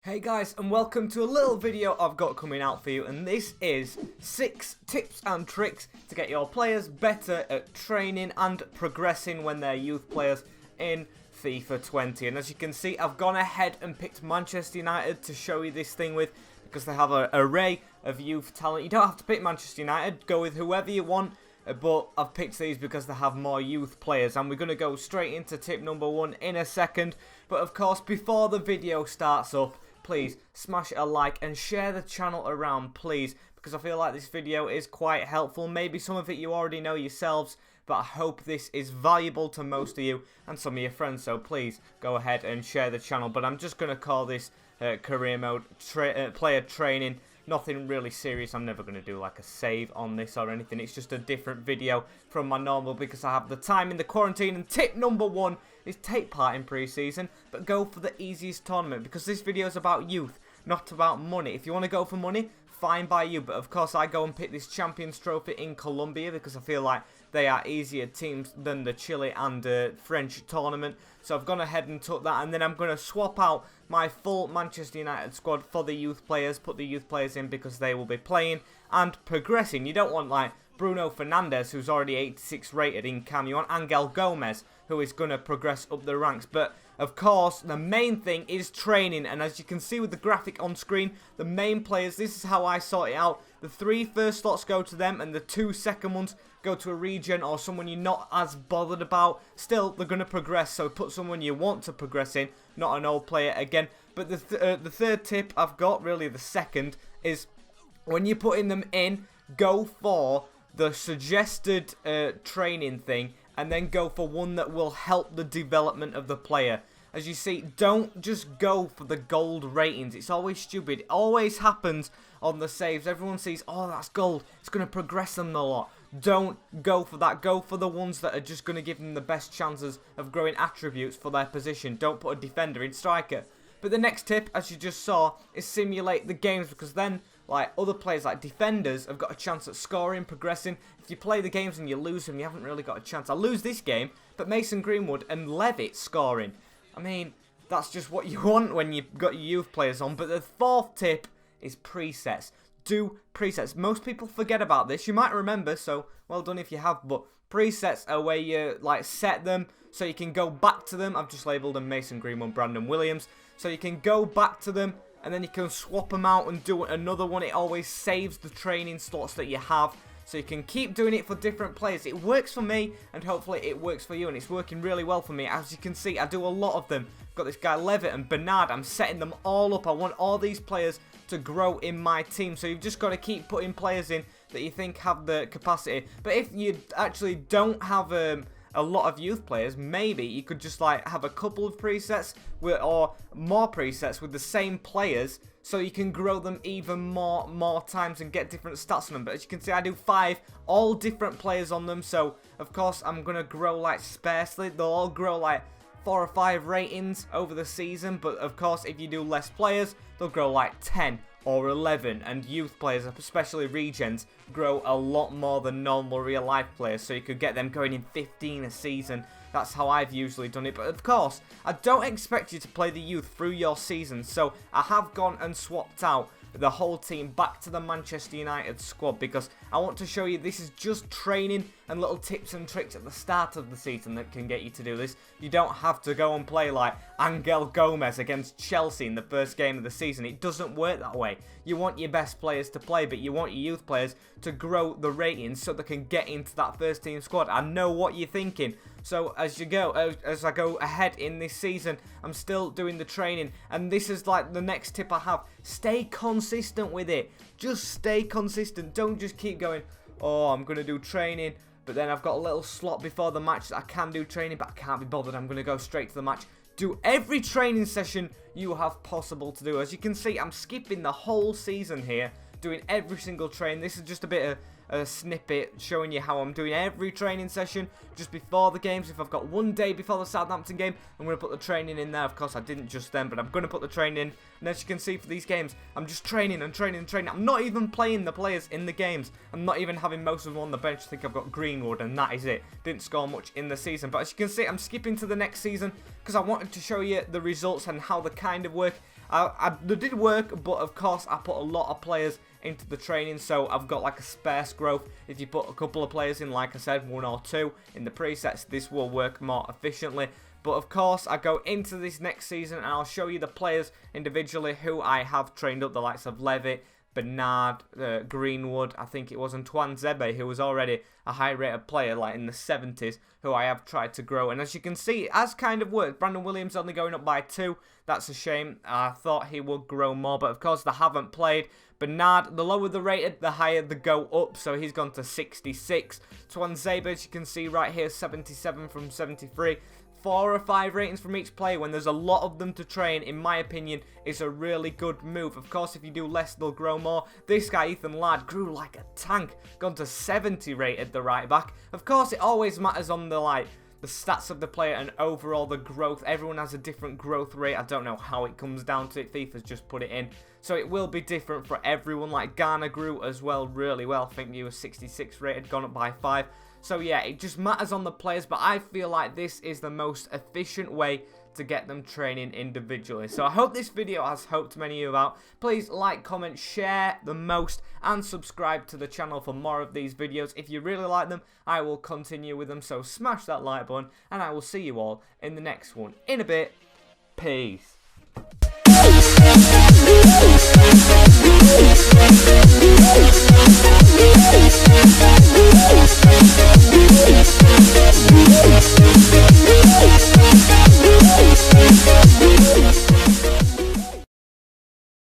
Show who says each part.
Speaker 1: Hey guys, and welcome to a little video I've got coming out for you, and this is 6 tips and tricks to get your players better at training and progressing when they're youth players in FIFA 20. And as you can see, I've gone ahead and picked Manchester United to show you this thing with, because they have an array of youth talent. You don't have to pick Manchester United, go with whoever you want, but I've picked these because they have more youth players. And we're going to go straight into tip number 1 in a second. But of course, before the video starts up, please smash a like and share the channel around, please, because I feel like this video is quite helpful. Maybe some of it you already know yourselves, but I hope this is valuable to most of you and some of your friends, so please go ahead and share the channel. But I'm just going to call this career mode player training. Nothing really serious. I'm never going to do like a save on this or anything. It's just a different video from my normal because I have the time in the quarantine. And tip number 1 is take part in pre-season, but go for the easiest tournament, because this video is about youth, not about money. If you want to go for money, fine by you, but of course I go and pick this Champions Trophy in Colombia because I feel like they are easier teams than the Chile and French tournament. So I've gone ahead and took that, and then I'm going to swap out my full Manchester United squad for the youth players, put the youth players in because they will be playing and progressing. You don't want like Bruno Fernandes, who's already 86 rated in cam. You want Angel Gomez, who is going to progress up the ranks. But of course, the main thing is training, and as you can see with the graphic on screen, the main players, this is how I sort it out. The 3 first slots go to them, and the 2 second ones go to a regen or someone you're not as bothered about. Still, they're going to progress, so put someone you want to progress in, not an old player again. But the third tip I've got, really the second, is when you're putting them in, go for the suggested training thing, and then go for one that will help the development of the player. As you see, don't just go for the gold ratings. It's always stupid. It always happens on the saves. Everyone sees, oh, that's gold. It's going to progress them a lot. Don't go for that. Go for the ones that are just going to give them the best chances of growing attributes for their position. Don't put a defender in striker. But the next tip, as you just saw, is simulate the games, because then like other players like defenders have got a chance at scoring, progressing. If you play the games and you lose them, you haven't really got a chance. I lose this game, but Mason Greenwood and Levitt scoring. I mean, that's just what you want when you've got your youth players on. But the 4th tip is presets. Do presets. Most people forget about this. You might remember, so well done if you have. But presets are where you like set them so you can go back to them. I've just labelled them Mason Greenwood, Brandon Williams. So you can go back to them, and then you can swap them out and do another one. It always saves the training slots that you have, so you can keep doing it for different players. It works for me, and hopefully it works for you, and it's working really well for me. As you can see, I do a lot of them. I've got this guy Levitt and Bernard. I'm setting them all up. I want all these players to grow in my team, so you've just got to keep putting players in that you think have the capacity. But if you actually don't have a lot of youth players, maybe you could just like have a couple of presets or more presets with the same players, so you can grow them even more times and get different stats on them. But as you can see, I do 5 all different players on them, so of course I'm gonna grow like sparsely. They'll all grow like 4 or 5 ratings over the season, but of course if you do less players, they'll grow like 10 or 11, and youth players, especially regens, grow a lot more than normal real life players, so you could get them going in 15 a season. That's how I've usually done it. But of course, I don't expect you to play the youth through your season, so I have gone and swapped out the whole team back to the Manchester United squad, because I want to show you this is just training and little tips and tricks at the start of the season that can get you to do this. You don't have to go and play like Angel Gomez against Chelsea in the first game of the season. It doesn't work that way. You want your best players to play, but you want your youth players to grow the ratings so they can get into that first team squad. I know what you're thinking. So as I go ahead in this season, I'm still doing the training, and this is like the next tip I have. Stay consistent with it. Just stay consistent. Don't just keep going, oh, I'm going to do training, but then I've got a little slot before the match that I can do training, but I can't be bothered. I'm going to go straight to the match. Do every training session you have possible to do. As you can see, I'm skipping the whole season here, doing every single train. This is just a bit of a snippet showing you how I'm doing every training session just before the games. If I've got one day before the Southampton game, I'm going to put the training in there. Of course, I didn't just then, but I'm going to put the training in. And as you can see for these games, I'm just training and training and training. I'm not even playing the players in the games. I'm not even having most of them on the bench. I think I've got Greenwood, and that is it. Didn't score much in the season. But as you can see, I'm skipping to the next season because I wanted to show you the results and how they kind of work. They did work, but of course I put a lot of players into the training, so I've got like a sparse growth. If you put a couple of players in, like I said, 1 or 2 in the presets, this will work more efficiently. But of course, I go into this next season and I'll show you the players individually who I have trained up, the likes of Levitt, Bernard, Greenwood, I think it was Antoine Zebe, who was already a high-rated player, like in the 70s, who I have tried to grow. And as you can see, it has kind of worked. Brandon Williams only going up by 2. That's a shame. I thought he would grow more, but of course they haven't played. Bernard, the lower the rated, the higher the go up, so he's gone to 66. Antoine Zebe, as you can see right here, 77 from 73. 4 or 5 ratings from each player when there's a lot of them to train, in my opinion, is a really good move. Of course, if you do less, they'll grow more. This guy, Ethan Ladd, grew like a tank, gone to 70 rated, the right back. Of course, it always matters on the stats of the player and overall the growth. Everyone has a different growth rate. I don't know how it comes down to it. FIFA's just put it in. So it will be different for everyone. Like Garner grew as well really well. I think he was 66 rated, gone up by 5. So yeah, it just matters on the players, but I feel like this is the most efficient way to get them training individually. So I hope this video has helped many of you out. Please like, comment, share the most, and subscribe to the channel for more of these videos. If you really like them, I will continue with them, so smash that like button, and I will see you all in the next one. In a bit, peace.